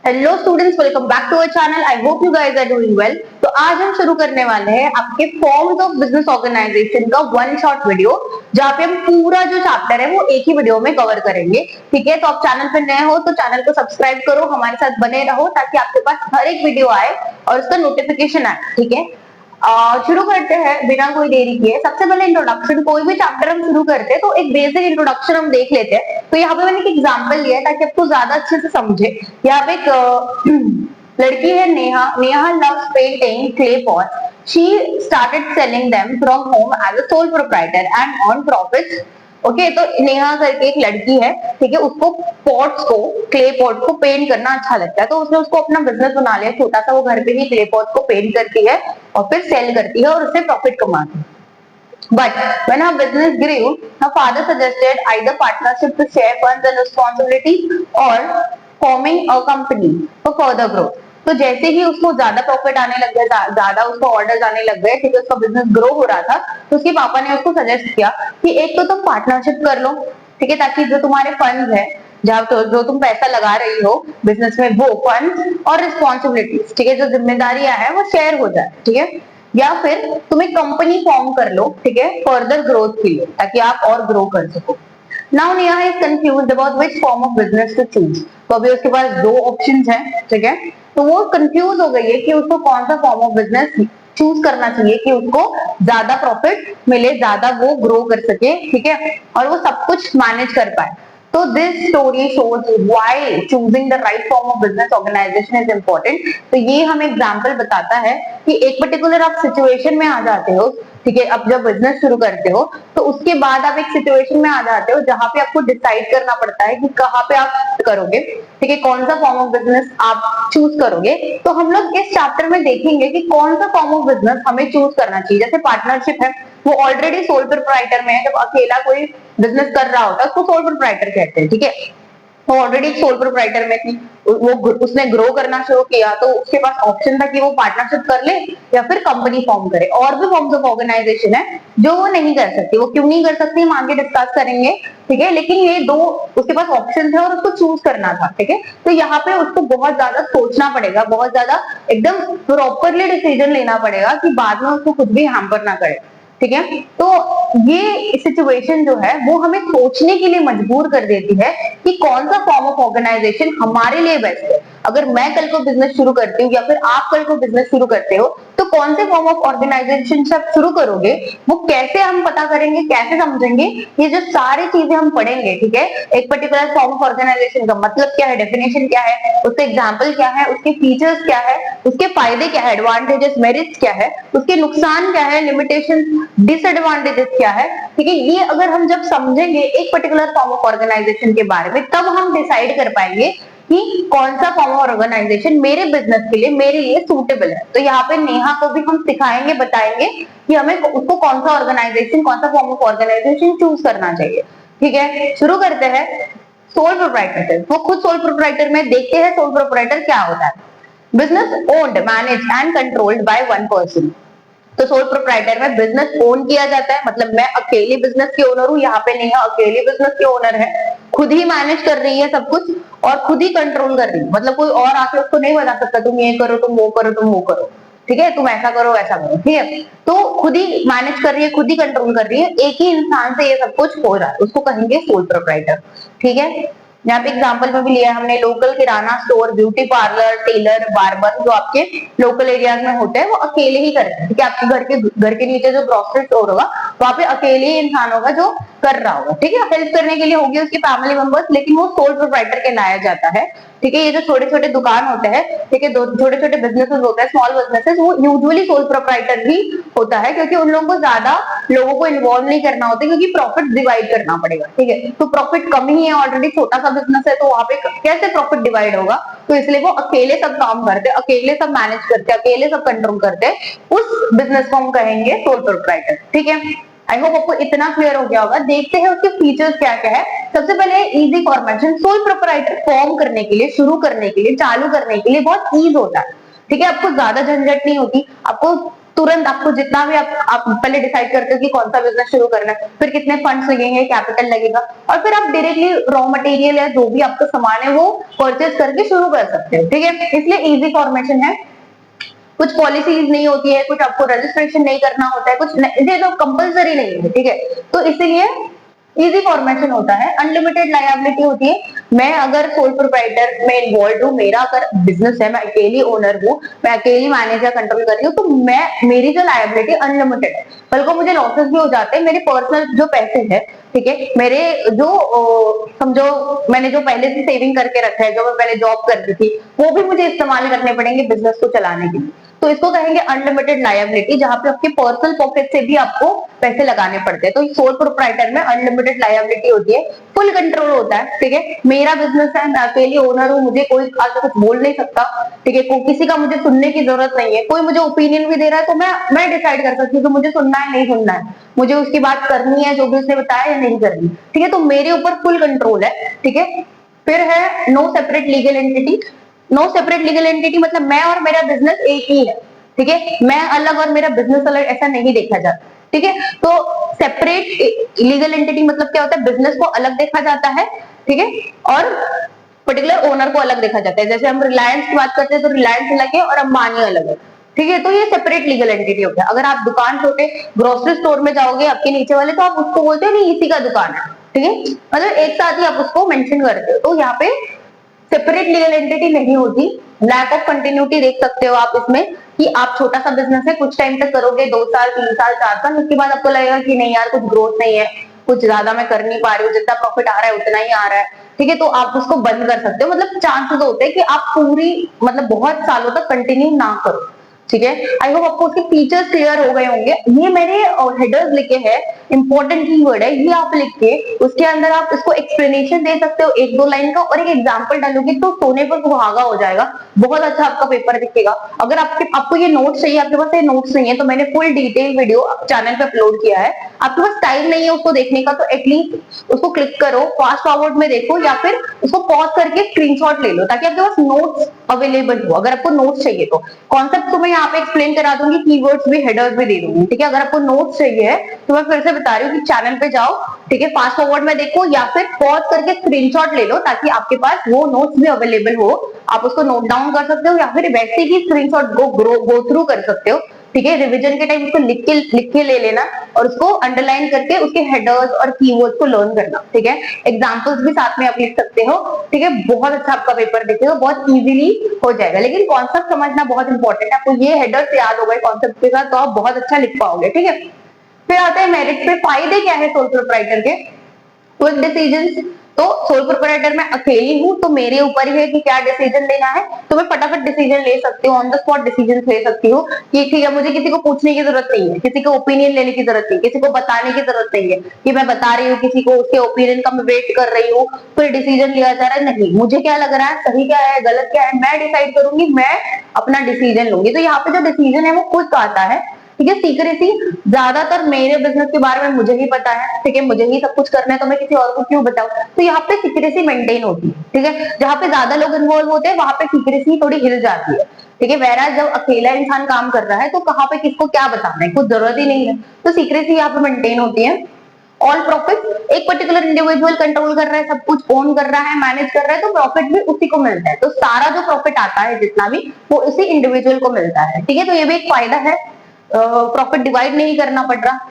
Hello students, welcome back to our channel. I hope you guys are doing well. तो आज हम शुरू करने वाले हैं आपके फॉर्म्स ऑफ बिजनेस ऑर्गेनाइजेशन का वन शॉट वीडियो, जहाँ पे हम पूरा जो चैप्टर है वो एक ही वीडियो में कवर करेंगे। ठीक है, तो आप चैनल पे नए हो तो चैनल को सब्सक्राइब करो, हमारे साथ बने रहो ताकि आपके पास हर एक वीडियो आए और उसका नोटिफिकेशन आए। ठीक है, शुरू करते हैं बिना कोई देरी किए। सबसे पहले इंट्रोडक्शन, कोई भी चैप्टर हम शुरू करते हैं तो एक बेसिक इंट्रोडक्शन हम देख लेते हैं। तो यहाँ पे मैंने एक एग्जांपल लिया है ताकि आपको ज्यादा अच्छे से समझे। यहाँ पे एक लड़की है Neha. Neha loves painting clay pots. She started selling them from home as a sole proprietor and earn profits. Okay, तो नेहा करके एक लड़की है, ठीक है, उसको पॉट्स को, क्ले पॉट को पेंट करना अच्छा लगता है, तो उसने उसको अपना बिजनेस बना लिया छोटा सा। वो घर पे ही क्ले पॉट को पेंट करती है और फिर सेल करती है और उससे प्रॉफिट कमाती है। But when her business grew, her father suggested either partnership to share funds and responsibilities or forming a company for further growth. तो जैसे ही उसको ज्यादा प्रॉफिट आने लग गया, ज्यादा उसको ऑर्डर्स आने लग गए, ठीक है, उसका बिजनेस ग्रो हो रहा था, तो उसके पापा ने उसको सजेस्ट किया कि एक तो तुम पार्टनरशिप कर लो, ठीक है, ताकि जो तुम्हारे फंड्स है, जहाँ तो जो तुम पैसा लगा रही हो बिजनेस में, वो फंड्स और रिस्पॉन्सिबिलिटीज, ठीक है, जो जिम्मेदारियां है वो शेयर हो जाए। ठीक है, या फिर तुम एक कंपनी फॉर्म कर लो, ठीक है, फर्दर ग्रोथ के लिए, ताकि आप और ग्रो कर सको। Now Neha is confused about which form of business to choose. तो अभी उसके पास दो ऑप्शंस हैं, ठीक है, तो वो कंफ्यूज हो गई है कि उसको कौन सा फॉर्म ऑफ बिजनेस चूज करना चाहिए कि उसको ज्यादा प्रॉफिट मिले, ज्यादा वो ग्रो कर सके, ठीक है, और वो सब कुछ मैनेज कर पाए। तो this story shows why choosing the right form of business organisation is important. तो ये हमें एग्जांपल बताता है कि एक पर्टिकुलर आप सिचुएशन में आ जाते हो, ठीक है, अब जब बिजनेस शुरू करते हो तो उसके बाद आप एक सिचुएशन में आ जाते हो जहां पे आपको डिसाइड करना पड़ता है कि कहाँ पे आप करोगे, ठीक है, कौन सा फॉर्म ऑफ बिजनेस आप चूज करोगे। तो हम लोग इस चैप्टर में देखेंगे कि कौन सा फॉर्म ऑफ बिजनेस हमें चूज करना चाहिए। जैसे पार्टनरशिप है, वो ऑलरेडी सोल प्रोप्राइटर में है। जब अकेला कोई बिजनेस कर रहा होता है उसको सोल प्रोप्राइटर कहते हैं, ठीक है, वो ऑलरेडी सोल प्रोप्राइटर में थी, वो उसने ग्रो करना शुरू किया, तो उसके पास ऑप्शन था कि वो पार्टनरशिप कर ले या फिर कंपनी फॉर्म करे। और भी फॉर्म्स ऑफ ऑर्गेनाइजेशन है जो वो नहीं कर सकती। वो क्यों नहीं कर सकती हम आगे डिस्कस करेंगे, ठीक है, लेकिन ये दो उसके पास ऑप्शन थे और उसको चूज करना था। ठीक है, तो यहाँ पे उसको बहुत ज्यादा सोचना पड़ेगा, बहुत ज्यादा एकदम प्रॉपरली डिसीजन लेना पड़ेगा कि बाद में उसको कुछ भी हैम्पर ना करे। ठीक है, तो ये सिचुएशन जो है वो हमें सोचने के लिए मजबूर कर देती है कि कौन सा फॉर्म ऑफ ऑर्गेनाइजेशन हमारे लिए बेस्ट है। अगर मैं कल को बिजनेस शुरू करती हूँ या फिर आप कल को बिजनेस शुरू करते हो, तो कौन से फॉर्म ऑफ ऑर्गेनाइजेशन से आप शुरू करोगे, वो कैसे हम पता करेंगे, कैसे समझेंगे, ये जो सारी चीजें हम पढ़ेंगे। ठीक है, एक पर्टिकुलर फॉर्म ऑफ ऑर्गेनाइजेशन का मतलब क्या है, डेफिनेशन क्या है, उसके एग्जाम्पल क्या है, उसके फीचर्स क्या है, उसके फायदे क्या है, एडवांटेजेस मेरिट्स क्या है, उसके नुकसान क्या है, लिमिटेशन डिसएडवांटेजेस क्या है। ठीक है, ये अगर हम जब समझेंगे एक पर्टिकुलर फॉर्म ऑफ ऑर्गेनाइजेशन के बारे में, तब हम डिसाइड कर पाएंगे कि कौन सा फॉर्म ऑफ ऑर्गेनाइजेशन मेरे बिजनेस के लिए, मेरे लिए सूटेबल है। तो यहाँ पे नेहा को भी हम सिखाएंगे, बताएंगे कि हमें उसको कौन सा ऑर्गेनाइजेशन, कौन सा फॉर्म ऑफ ऑर्गेनाइजेशन चूज करना चाहिए। ठीक है, शुरू करते हैं। सोल प्रोप्राइटर, वो खुद सोल प्रोप्राइटर में, देखते हैं सोल प्रोप्राइटर क्या होता है। Business owned, manage and controlled by one person. तो सोल प्रोप्राइटर में बिजनेस ओन किया जाता है, मतलब मैं अकेली बिजनेस की ओनर हूँ। यहाँ पे नेहा अकेली बिजनेस की ओनर है, खुद ही मैनेज कर रही है सब कुछ और खुद ही कंट्रोल कर रही है। मतलब कोई और आके उसको नहीं बता सकता तुम ये करो, तुम वो करो, तुम वो करो, ठीक है, तुम ऐसा करो, ऐसा करो। ठीक है, तो खुद ही मैनेज कर रही है, खुद ही कंट्रोल कर रही है, एक ही इंसान से ये सब कुछ हो रहा है, उसको कहेंगे सोल प्रोप्राइटर। ठीक है, यहाँ पे एग्जाम्पल में भी लिया है हमने, local kirana store, beauty parlour, tailor, barber, जो आपके लोकल एरियाज में होते हैं वो अकेले ही करते हैं। ठीक है, आपके घर के नीचे जो ग्रोसरी स्टोर होगा वहां पे अकेले ही इंसान होगा जो कर रहा होगा। ठीक है, हेल्प करने के लिए होगी उसकी फैमिली मेंबर्स, लेकिन वो सोल प्रोप्राइटर कहलाया जाता है। ठीक है, ये जो छोटे छोटे दुकान होते हैं, ठीक है, छोटे छोटे बिजनेसेस होते हैं, स्मॉल बिजनेसेस, वो यूजुअली सोल प्रोप्राइटर ही होता है, क्योंकि उन लोगों को ज्यादा लोगों को इन्वॉल्व नहीं करना होता, क्योंकि प्रॉफिट डिवाइड करना पड़ेगा। ठीक है, तो प्रॉफिट कम ही है, ऑलरेडी छोटा सा बिजनेस है, तो वहां पे कैसे प्रॉफिट डिवाइड होगा। तो इसलिए वो अकेले सब काम करते, अकेले सब मैनेज करते, अकेले सब कंट्रोल करते, उस बिजनेस को हम कहेंगे सोल प्रोप्राइटर। ठीक है, आई होप आपको इतना क्लियर हो गया होगा। देखते हैं उसके फीचर्स क्या क्या है। सबसे पहले easy formation, sole proprietor form करने के लिए, शुरू करने के लिए, चालू करने के लिए बहुत ईज होता है। ठीक है, आपको ज्यादा झंझट नहीं होती, आपको तुरंत आपको जितना भी आप पहले डिसाइड करते हो कि कौन सा बिजनेस शुरू करना है, फिर कितने फंड्स लगेंगे, कैपिटल लगेगा, और फिर आप डायरेक्टली रॉ मटेरियल या जो भी आपका सामान है वो परचेज करके शुरू कर सकते हो। ठीक है, इसलिए इजी फॉर्मेशन है, कुछ पॉलिसीज नहीं होती है, कुछ आपको रजिस्ट्रेशन नहीं करना होता है, कुछ ये तो कंपलसरी नहीं है। ठीक है, तो इसीलिए इजी फॉर्मेशन होता है। अनलिमिटेड लायबिलिटी होती है, मैं अगर सोल प्रोप्राइटर में इन्वॉल्व हूँ, मेरा अगर बिजनेस है, मैं अकेली ओनर हूँ, मैं अकेली मैनेजर कंट्रोल कर रही हूँ, तो मेरी जो लायबिलिटी अनलिमिटेड है। बल्कि मुझे लॉसेस भी हो जाते हैं, मेरे पर्सनल जो पैसे है, ठीक है, मेरे जो समझो मैंने जो पहले से सेविंग करके रखा है, जो मैं पहले जॉब करती थी, वो भी मुझे इस्तेमाल करने पड़ेंगे बिजनेस को चलाने के लिए। तो इसको कहेंगे अनलिमिटेड लायबिलिटी, जहां पे आपके पर्सनल पॉकेट से भी आपको पैसे लगाने पड़ते हैं। तो सोल प्रोप्राइटर में अनलिमिटेड लायबिलिटी होती है, फुल कंट्रोल होता है। ठीक है, मेरा बिजनेस है, मैं अकेली ओनर हूँ, मुझे कोई आज कुछ बोल नहीं सकता। ठीक है, किसी का मुझे सुनने की जरूरत नहीं है, कोई मुझे ओपिनियन भी दे रहा है तो मैं डिसाइड कर सकती हूँ कि मुझे सुनना है नहीं सुनना है, मुझे उसकी बात करनी है जो भी उसने बताया या नहीं करनी। ठीक है, तो मेरे ऊपर फुल कंट्रोल है। ठीक है, फिर है no separate legal entity. No separate legal entity मतलब मैं और मेरा बिजनेस एक ही है। ठीक है, मैं अलग और मेरा बिजनेस अलग ऐसा नहीं देखा जाता। ठीक है, तो सेपरेट लीगल एंटिटी मतलब क्या होता है, बिजनेस को अलग देखा जाता है। ठीक है, और पर्टिकुलर ओनर को अलग देखा जाता है। जैसे हम रिलायंस की बात करते हैं तो रिलायंस अलग है और अंबानी अलग है। ठीक है, तो ये सेपरेट लीगल एंटिटी हो गया। अगर आप दुकान छोटे ग्रोसरी स्टोर में जाओगे आपके नीचे वाले, तो आप उसको बोलते हो नहीं इसी का दुकान है। ठीक है, मतलब एक साथ ही आप उसको मेंशन करते हो। तो यहाँ पे सेपरेट लीगल एंटिटी नहीं होती। लैक ऑफ कंटिन्यूटी देख सकते हो आप इसमें, कि आप छोटा सा बिजनेस है, कुछ टाइम तक करोगे, 2 साल 3 साल 4 साल, उसके बाद आपको लगेगा कि नहीं यार कुछ ग्रोथ नहीं है, कुछ ज्यादा मैं कर नहीं पा रही हूँ, जितना प्रॉफिट आ रहा है उतना ही आ रहा है। ठीक है, तो आप उसको बंद कर सकते हो। मतलब चांसेस होते हैं कि आप पूरी मतलब बहुत सालों तक कंटिन्यू ना करो। ठीक है, आई होप आपको उसके फीचर्स क्लियर हो गए होंगे। ये मैंने हेडर्स लिखे हैं, इंपॉर्टेंट कीवर्ड है, ये आप लिख के उसके अंदर आप इसको एक्सप्लेनेशन दे सकते हो 1-2 लाइन का, और एक एग्जांपल डालोगे तो सोने पर सुहागा हो जाएगा, बहुत अच्छा आपका पेपर दिखेगा। अगर आपको ये नोट्स चाहिए, आपके पास ये नोट्स नहीं है, तो मैंने फुल डिटेल वीडियो चैनल पे अपलोड किया है। आपके पास टाइम नहीं है उसको देखने का, तो एटलीस्ट उसको क्लिक करो, फास्ट फॉरवर्ड में देखो, या फिर उसको पॉज करके स्क्रीनशॉट ले लो, ताकि आपके पास नोट्स अवेलेबल हो। अगर आपको नोट्स चाहिए तो कॉन्सेप्ट तो मैं यहाँ पे एक्सप्लेन करा दूंगी, कीवर्ड्स भी, हेडर्स भी दे दूंगी। ठीक है, अगर आपको नोट्स चाहिए तो मैं फिर से बता रही हूँ कि चैनल पे जाओ, ठीक है, फास्ट फॉरवर्ड में देखो, या फिर पॉज करके स्क्रीनशॉट ले लो, ताकि आपके पास वो नोट्स भी अवेलेबल हो, आप उसको नोट डाउन कर सकते हो, या फिर वैसे ही स्क्रीनशॉट गो थ्रू कर सकते हो। ठीक है, रिवीजन के टाइम उसको लिख के ले लेना, और उसको अंडरलाइन करके उसके हेडर्स और कीवर्ड्स को लर्न करना। ठीक है, एग्जांपल्स भी साथ में आप लिख सकते हो। ठीक है, बहुत अच्छा आपका पेपर दिखेगा, बहुत इजीली हो जाएगा। लेकिन कॉन्सेप्ट समझना बहुत इंपॉर्टेंट है, आपको ये हेडर्स याद हो गए कॉन्सेप्ट के साथ तो आप बहुत अच्छा लिख पाओगे। ठीक है, फिर आता है मेरिट पे। फायदे क्या है सोल प्रोप्राइटर के? Quick decisions. तो सोल प्रोप्राइटर में अकेली हूँ, तो मेरे ऊपर ही है कि क्या डिसीजन लेना है, तो मैं फटाफट डिसीजन ले सकती हूँ, ऑन द स्पॉट डिसीजन ले सकती हूँ कि ठीक है, मुझे किसी को पूछने की जरूरत नहीं है, किसी को ओपिनियन लेने की जरूरत नहीं, किसी को बताने की जरूरत नहीं है कि मैं बता रही हूँ किसी को, उसके ओपिनियन का मैं वेट कर रही हूँ, फिर डिसीजन लिया जा रहा है। नहीं, मुझे क्या लग रहा है, सही क्या है, गलत क्या है, मैं डिसाइड करूंगी, मैं अपना डिसीजन लूंगी। तो यहाँ पे जो डिसीजन है वो खुद आता है। ठीक है, सीक्रेसी, ज्यादातर मेरे बिजनेस के बारे में मुझे ही पता है। ठीक है, मुझे ही सब कुछ करना है, तो मैं किसी और को क्यों बताऊं? तो यहाँ पे सीक्रेसी मेंटेन होती है। ठीक है, जहाँ पे ज्यादा लोग इन्वॉल्व होते हैं वहां पे सीक्रेसी थोड़ी हिल जाती है। ठीक है, वैरा जब अकेला इंसान काम कर रहा है तो कहाँ पे किसको क्या बताना है, कुछ जरूरत ही नहीं है, तो सीक्रेसी यहाँ पे मेंटेन होती है। ऑल प्रॉफिट, एक पर्टिकुलर इंडिविजुअल कंट्रोल कर रहा है, सब कुछ ओन कर रहा है, मैनेज कर रहा है, तो प्रॉफिट भी उसी को मिलता है। तो सारा जो प्रॉफिट आता है जितना भी, वो उसी इंडिविजुअल को मिलता है। ठीक है, तो ये भी एक फायदा है, प्रॉफिट डिवाइड नहीं करना पड़ रहा।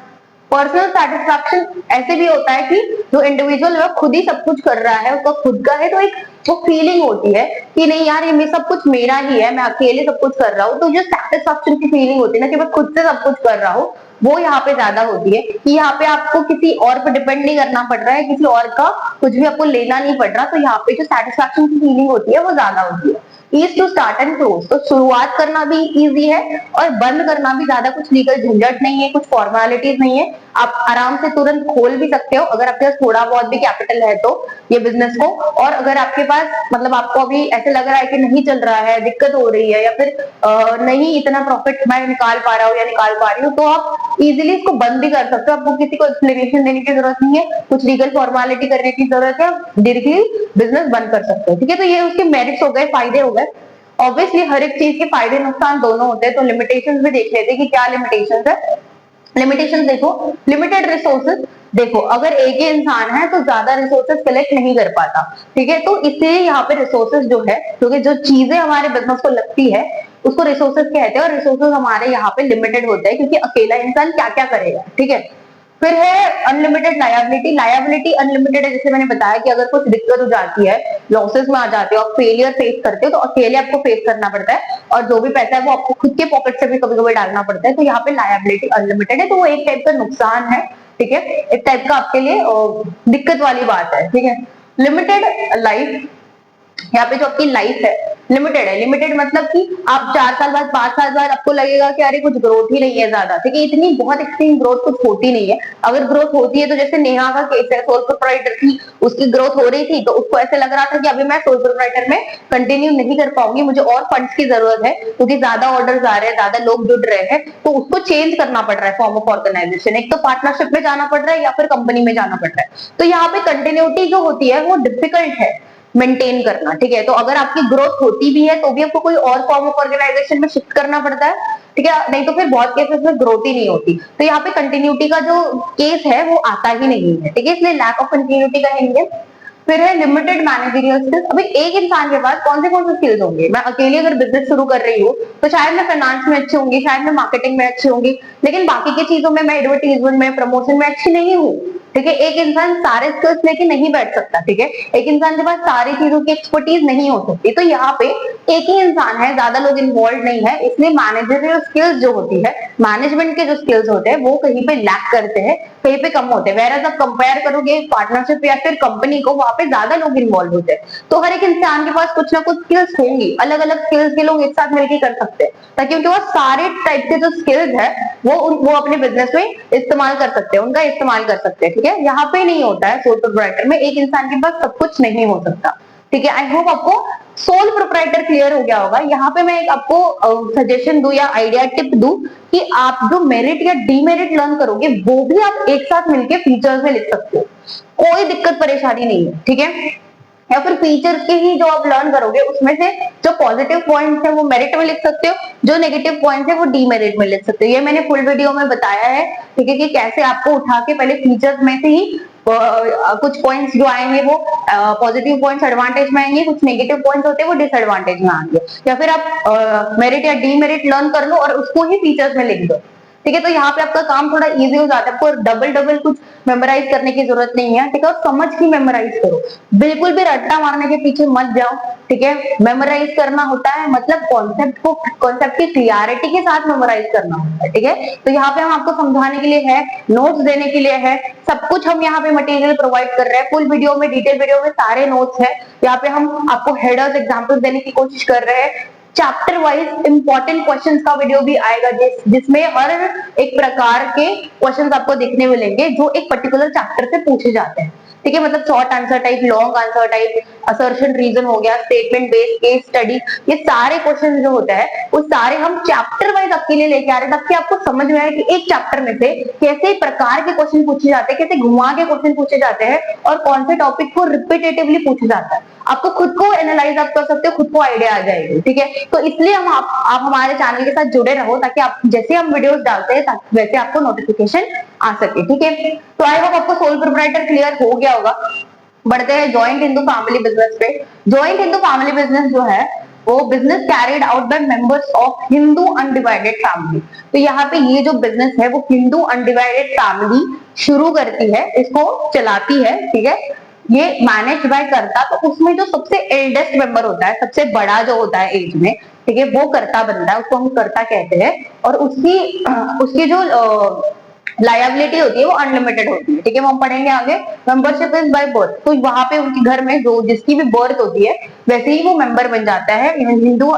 पर्सनल सेटिस्फैक्शन ऐसे भी होता है कि जो इंडिविजुअल है खुद ही सब कुछ कर रहा है, उसका खुद का है, तो एक वो फीलिंग होती है कि नहीं यार ये सब कुछ मेरा ही है, मैं अकेले सब कुछ कर रहा हूँ। तो जो सेटिस्फैक्शन की फीलिंग होती है ना, कि मैं खुद से सब कुछ कर रहा हूँ, वो यहाँ पे ज्यादा होती है। कि यहाँ पे आपको किसी और पे डिपेंड नहीं करना पड़ रहा है, किसी और का कुछ भी आपको लेना नहीं पड़ रहा, तो यहाँ पे जो सेटिस्फैक्शन की फीलिंग होती है वो ज्यादा होती है। Easy to start and close, तो शुरुआत करना भी इजी है और बंद करना भी ज्यादा कुछ लीगल झंझट नहीं है, कुछ फॉर्मेलिटीज नहीं है, आप आराम से तुरंत खोल भी सकते हो अगर आपके पास थोड़ा बहुत भी कैपिटल है तो ये बिजनेस को। और अगर आपके पास मतलब आपको अभी ऐसे लग रहा है कि नहीं चल रहा है, दिक्कत हो रही है, या फिर नहीं इतना प्रॉफिट मैं निकाल पा रहा हूँ या निकाल पा रही हूँ, तो आप इजीली इसको बंद भी कर सकते हो। आपको किसी को एक्सप्लेनेशन देने की जरूरत नहीं है, कुछ लीगल फॉर्मेलिटी करने की जरूरत है, डायरेक्टली बिजनेस बंद कर सकते हो। ठीक है, तो ये उसके मेरिट्स हो गए, फायदे हो गए। ऑब्वियसली हर एक चीज के फायदे नुकसान दोनों होते हैं, तो लिमिटेशंस भी देख लेते हैं कि क्या लिमिटेशंस है। लिमिटेशन देखो, लिमिटेड रिसोर्सेज। देखो अगर एक ही इंसान है तो ज्यादा रिसोर्सेज कलेक्ट नहीं कर पाता, ठीक है, तो इसलिए यहाँ पे रिसोर्सेज जो है, क्योंकि जो चीजें हमारे बिजनेस को लगती है उसको रिसोर्सेज कहते हैं, और रिसोर्सेज हमारे यहाँ पे लिमिटेड होते हैं क्योंकि अकेला इंसान क्या क्या करेगा, ठीक है। फिर है अनलिमिटेड लायबिलिटी। लायबिलिटी अनलिमिटेड है, जैसे मैंने बताया कि अगर कुछ दिक्कत हो जाती है, लॉसेस में आ जाते हो, आप फेलियर फेस करते हो, तो अकेले आपको फेस करना पड़ता है, और जो भी पैसा है वो आपको खुद के पॉकेट से भी कभी कभी डालना पड़ता है, तो यहाँ पे लायबिलिटी अनलिमिटेड है, तो वो एक टाइप का नुकसान है, ठीक है, एक टाइप का आपके लिए दिक्कत वाली बात है, ठीक है। लिमिटेड लाइफ, यहाँ पे जो आपकी लाइफ है लिमिटेड है। लिमिटेड मतलब कि आप 4 साल बाद 5 साल बाद आपको लगेगा कि अरे कुछ ग्रोथ ही नहीं है ज्यादा, ठीक है, इतनी बहुत एक्सट्रीम ग्रोथ कुछ होती नहीं है। अगर ग्रोथ होती है तो जैसे नेहा का केस है, सोल प्रोप्राइटर थी, उसकी ग्रोथ हो रही थी तो उसको ऐसे लग रहा था कि अभी मैं सोल प्रोप्राइटर में कंटिन्यू नहीं कर पाऊंगी, मुझे और फंड्स की जरूरत है क्योंकि ज्यादा ऑर्डर्स आ रहे हैं, ज्यादा लोग जुड़ रहे हैं, तो उसको चेंज करना पड़ रहा है फॉर्म ऑफ ऑर्गेनाइजेशन। एक तो पार्टनरशिप में जाना पड़ रहा है या फिर कंपनी में जाना पड़ रहा है, तो यहाँ पे कंटिन्यूटी जो होती है वो डिफिकल्ट है मेंटेन करना, ठीक है। तो अगर आपकी ग्रोथ होती भी है तो भी आपको कोई और फॉर्म ऑफ ऑर्गेनाइजेशन में शिफ्ट करना पड़ता है, ठीक है, नहीं तो फिर बहुत केसेस में ग्रोथ ही नहीं होती, तो यहाँ पे कंटिन्यूटी का जो केस है वो आता ही नहीं है, ठीक है, इसलिए लैक ऑफ कंटिन्यूटी कहेंगे। फिर है लिमिटेड मैनेजरियल स्किल्स। अभी एक इंसान के पास कौन से स्किल्स होंगे? मैं अकेले अगर बिजनेस शुरू कर रही हूँ तो शायद मैं फाइनेंस में अच्छी होंगी, शायद मैं मार्केटिंग में अच्छी होंगी, लेकिन बाकी की चीजों में मैं एडवर्टीजमेंट में, प्रमोशन में अच्छी नहीं हूँ, ठीक है। एक इंसान सारे स्किल्स लेके नहीं बैठ सकता, ठीक है, एक इंसान के पास सारी चीजों की एक्सपर्टीज नहीं हो सकती, तो यहाँ पे एक ही इंसान है, ज्यादा लोग इन्वॉल्व नहीं है, इसलिए मैनेजरियल स्किल्स जो होती है, मैनेजमेंट के जो स्किल्स होते हैं वो कहीं पे लैक करते हैं, कहीं पे कम होते हैं। वेयर आप कंपेयर करोगे पार्टनरशिप या फिर कंपनी को, वहां पे ज्यादा लोग इन्वॉल्व होते हैं, तो हर एक इंसान के पास कुछ ना कुछ स्किल्स होंगी, अलग अलग स्किल्स के लोग एक साथ मिलकर कर सकते हैं, ताकि उनके पास सारे टाइप के जो स्किल्स है वो अपने बिजनेस में इस्तेमाल कर सकते हैं, उनका इस्तेमाल कर सकते हैं, ठीक है। यहाँ पे नहीं होता है सोल प्रोप्राइटर में, एक इंसान के पास सब कुछ नहीं हो सकता, ठीक है। आई होप आपको सोल प्रोप्राइटर क्लियर हो गया होगा। यहाँ पे मैं एक आपको सजेशन दूं या आइडिया टिप दूं कि आप जो मेरिट या डीमेरिट लर्न करोगे वो भी आप एक साथ मिलके फीचर्स में लिख सकते हो, कोई दिक्कत परेशानी नहीं है, ठीक है। या फिर फीचर्स के ही जो आप लर्न करोगे उसमें से जो पॉजिटिव पॉइंट्स है वो मेरिट में लिख सकते हो, जो नेगेटिव पॉइंट्स है वो डीमेरिट में लिख सकते हो। ये मैंने फुल वीडियो में बताया है, ठीक है, कि कैसे आपको उठा के पहले फीचर्स में से ही कुछ पॉइंट्स जो आएंगे वो पॉजिटिव पॉइंट्स एडवांटेज में आएंगे, कुछ नेगेटिव पॉइंट्स होते हैं वो डिसएडवांटेज में आएंगे, या फिर आप मेरिट या डीमेरिट लर्न कर लो और उसको ही फीचर्स में लिख दो, ठीक है। तो यहाँ पे आपका काम थोड़ा इजी हो जाता है, आपको डबल कुछ मेमोराइज करने की जरूरत नहीं है, ठीक है, और समझ के मेमोराइज करो, बिल्कुल भी रट्टा मारने के पीछे मत जाओ, ठीक है। मेमोराइज करना होता है मतलब कॉन्सेप्ट की क्लियरिटी के साथ मेमोराइज करना होता है, ठीक है। तो यहाँ पे हम आपको समझाने के लिए है, नोट्स देने के लिए है, सब कुछ हम यहाँ पे मटेरियल प्रोवाइड कर रहे हैं, फुल वीडियो में, डिटेल वीडियो में सारे नोट्स है, यहाँ पे हम आपको हेडर्स एग्जाम्पल देने की कोशिश कर रहे हैं। चैप्टर वाइज इंपॉर्टेंट क्वेश्चंस का वीडियो भी आएगा जिसमें हर एक प्रकार के क्वेश्चंस आपको देखने मिलेंगे जो एक पर्टिकुलर चैप्टर से पूछे जाते हैं, ठीक है, मतलब short answer type, long answer type, assertion reason हो गया, स्टेटमेंट बेस्ड केस स्टडी, ये सारे क्वेश्चन जो होता है वो सारे हम चैप्टर वाइज आपके लिए लेके आ रहे हैं, ताकि आपको समझ में आए कि एक चैप्टर में से कैसे प्रकार के क्वेश्चन पूछे जाते हैं, कैसे घुमा के क्वेश्चन पूछे जाते हैं और कौन से टॉपिक को रिपीटेटिवली पूछा जाता है। आपको खुद को एनालाइज आप कर सकते हो, खुद को आइडिया आ जाएगी, ठीक है। तो इसलिए हम आप हमारे चैनल के साथ जुड़े रहो, ताकि आप जैसे हम वीडियोस डालते हैं वैसे आपको नोटिफिकेशन आ सके, ठीक है। तो आई होप आपको सोल प्रोप्राइटर क्लियर हो गया होगा। बढ़ते हैं जॉइंट हिंदू फैमिली बिजनेस पे। जॉइंट हिंदू फैमिली बिजनेस जो है वो business carried out by members of Hindu undivided family. तो यहाँ पे ये जो बिजनेस है वो हिंदू अनडिवाइडेड फैमिली शुरू करती है, इसको चलाती है, ठीक है। ये मैनेज बाय करता, तो उसमें जो सबसे एल्डेस्ट मेंबर होता है, सबसे बड़ा जो होता है एज में, ठीक है, वो कर्ता बनता है, उसको हम कर्ता कहते हैं, और उसकी जो लायबिलिटी होती है वो अनलिमिटेड होती है, ठीक है, वो हम पढ़ेंगे आगे। मेंबरशिप इज बाय बर्थ, तो वहां पे उनके घर में जो जिसकी भी बर्थ होती है वैसे ही वो मेंबर बन जाता है हिंदू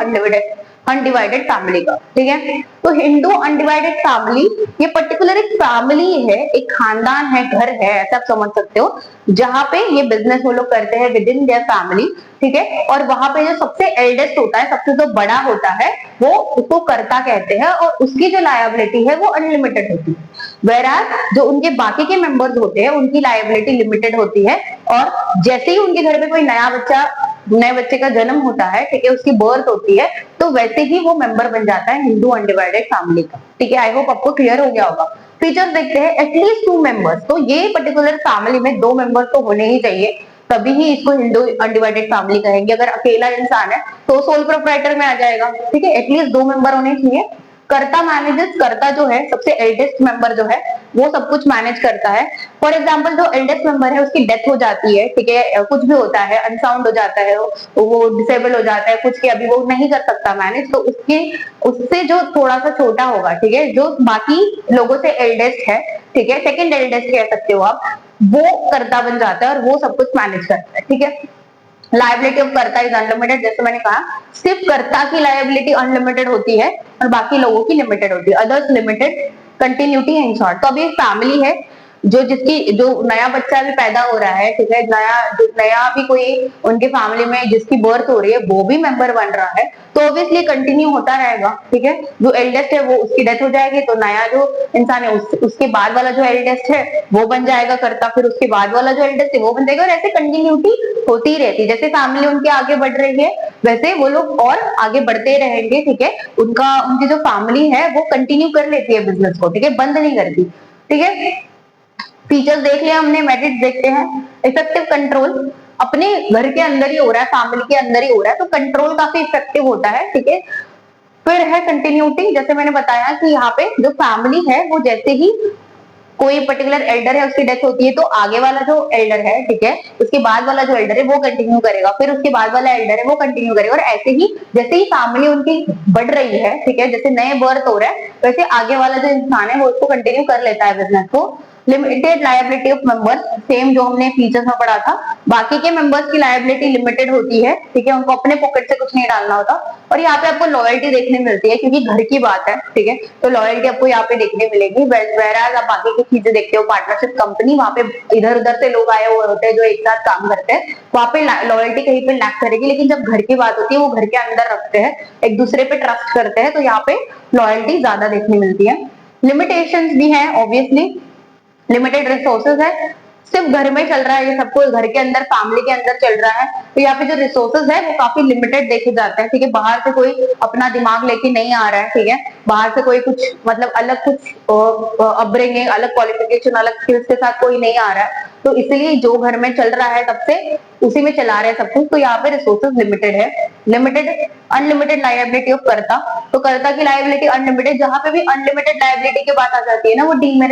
अनडिवाइडेड फैमिली का, ठीक है। तो हिंदू अनडिवाइडेड फैमिली ये पर्टिकुलर एक फैमिली है, एक खानदान है, घर है, ऐसा आप समझ सकते हो, जहां पे ये बिजनेस वो लोग करते हैं विद इन देयर फैमिली, ठीक है। और वहां पे जो सबसे एल्डेस्ट होता है, सबसे जो बड़ा होता है, वो उसको कर्ता कहते हैं, और उसकी जो लायबिलिटी है वो अनलिमिटेड होती है। वेराज जो उनके बाकी के मेंबर्स होते हैं उनकी लायबिलिटी लिमिटेड होती है, और जैसे ही उनके घर में कोई नया बच्चा नए बच्चे का जन्म होता है, ठीक है, उसकी बर्थ होती है, तो वैसे ही वो मेंबर बन जाता है हिंदू अनडिवाइडेड फैमिली का। ठीक है, आई होप आपको क्लियर हो गया होगा। फीचर्स देखते हैं, एटलीस्ट 2 मेंबर्स, तो ये पर्टिकुलर फैमिली में 2 मेंबर्स तो होने ही चाहिए, तभी ही इसको हिंदू अनडिवाइडेड फैमिली कहेंगे। अगर अकेला इंसान है तो सोल प्रोप्राइटर में आ जाएगा। ठीक है, एटलीस्ट 2 मेंबर होने चाहिए। कर्ता मैनेजेस, कर्ता जो है सबसे एल्डेस्ट मेंबर जो है वो सब कुछ मैनेज करता है। फॉर एग्जाम्पल जो एल्डेस्ट मेंबर है उसकी डेथ हो जाती है, ठीक है, कुछ भी होता है, अनसाउंड हो जाता है, वो डिसेबल हो जाता है, कुछ के अभी वो नहीं कर सकता मैनेज, तो उसके उससे जो थोड़ा सा छोटा होगा, ठीक है, जो बाकी लोगों से एल्डेस्ट है, ठीक है, सेकंड एल्डेस्ट कह सकते हो आप, वो कर्ता बन जाता है और वो सब कुछ मैनेज करता है। ठीक है, लायबिलिटी ऑफ कर्ता इज अनलिमिटेड, जैसे मैंने कहा सिर्फ कर्ता की लायबिलिटी अनलिमिटेड होती है और बाकी लोगों की लिमिटेड होती है, others limited. Continuity in short, तो अभी एक फैमिली है जो नया बच्चा भी पैदा हो रहा है, ठीक है, नया भी कोई उनके फैमिली में जिसकी बर्थ हो रही है वो भी मेंबर बन रहा है, तो ऑब्वियसली कंटिन्यू होता रहेगा। ठीक है, जो एल्डेस्ट है वो उसकी डेथ हो जाएगी तो नया जो इंसान है उसके बाद वाला जो एल्डेस्ट है वो बन जाएगा कर्ता, फिर उसके बाद वाला जो एल्डेस्ट है वो बन जाएगा, और ऐसे कंटिन्यूटी होती ही रहती है। जैसे फैमिली उनके आगे बढ़ रही है वैसे वो लोग और आगे बढ़ते रहेंगे। ठीक है, उनकी जो फैमिली है वो कंटिन्यू कर लेती है बिजनेस को, ठीक है, बंद नहीं करती। ठीक है, फीचर्स देख लिया हमने, मेरिट्स देखते हैं। इफेक्टिव कंट्रोल, अपने घर के अंदर ही हो रहा है, फैमिली के अंदर ही हो रहा है, तो कंट्रोल काफी इफेक्टिव होता है। ठीक है, फिर है कंटिन्यूटी, जैसे मैंने बताया कि यहाँ पे जो फैमिली है वो जैसे ही कोई पर्टिकुलर एल्डर है उसकी डेथ होती है तो आगे वाला जो एल्डर है, ठीक है, उसके बाद वाला जो एल्डर है वो कंटिन्यू करेगा, फिर उसके बाद वाला एल्डर है वो कंटिन्यू करेगा, और ऐसे ही जैसे ही फैमिली उनकी बढ़ रही है, ठीक है, जैसे नए बर्थ हो रहा है वैसे आगे वाला जो इंसान है वो उसको कंटिन्यू कर लेता है बिजनेस को। Limited liability of members, same जो हमने फीचर्स में पढ़ा था, बाकी के मेंबर्स की लायबिलिटी लिमिटेड होती है। ठीक है, उनको अपने पॉकेट से कुछ नहीं डालना होता, और यहाँ पे आपको लॉयल्टी देखने मिलती है क्योंकि घर की बात है। ठीक है, तो लॉयल्टी आपको यहाँ पे देखने मिलेगी, वेराज आप बाकी की चीजें देखते हो, पार्टनरशिप कंपनी, वहां पे इधर उधर से लोग आए हुए होते हैं जो एक साथ काम करते हैं, वहां पे लॉयल्टी कहीं पे लैक करेगी, लेकिन जब घर की बात होती है वो घर के अंदर रखते हैं, एक दूसरे पे ट्रस्ट करते हैं, तो यहाँ पे लॉयल्टी ज्यादा देखने मिलती है। लिमिटेशंस भी है ऑब्वियसली, लिमिटेड रिसोर्सेज है, सिर्फ घर में चल रहा है ये सब कुछ, घर के अंदर फैमिली के अंदर चल रहा है, तो यहाँ पे जो रिसोर्सेज है वो काफी लिमिटेड देखे जाते हैं। ठीक है, बाहर से कोई अपना दिमाग लेके नहीं आ रहा है, ठीक है, बाहर से कोई कुछ मतलब अलग कुछ अपब्रिंगिंग, अलग क्वालिफिकेशन, अलग स्किल्स के साथ कोई नहीं आ रहा है, तो इसलिए जो घर में चल रहा है तब से उसी में चला रहे हैं सब कुछ, तो यहाँ पे रिसोर्सेज लिमिटेड है। लिमिटेड अनलिमिटेड लायबिलिटी ऑफ कर्ता, तो कर्ता की लायबिलिटी अनलिमिटेड, जहां पे भी अनलिमिटेड लायबिलिटी की बात आ जाती है ना वो डीमेरिट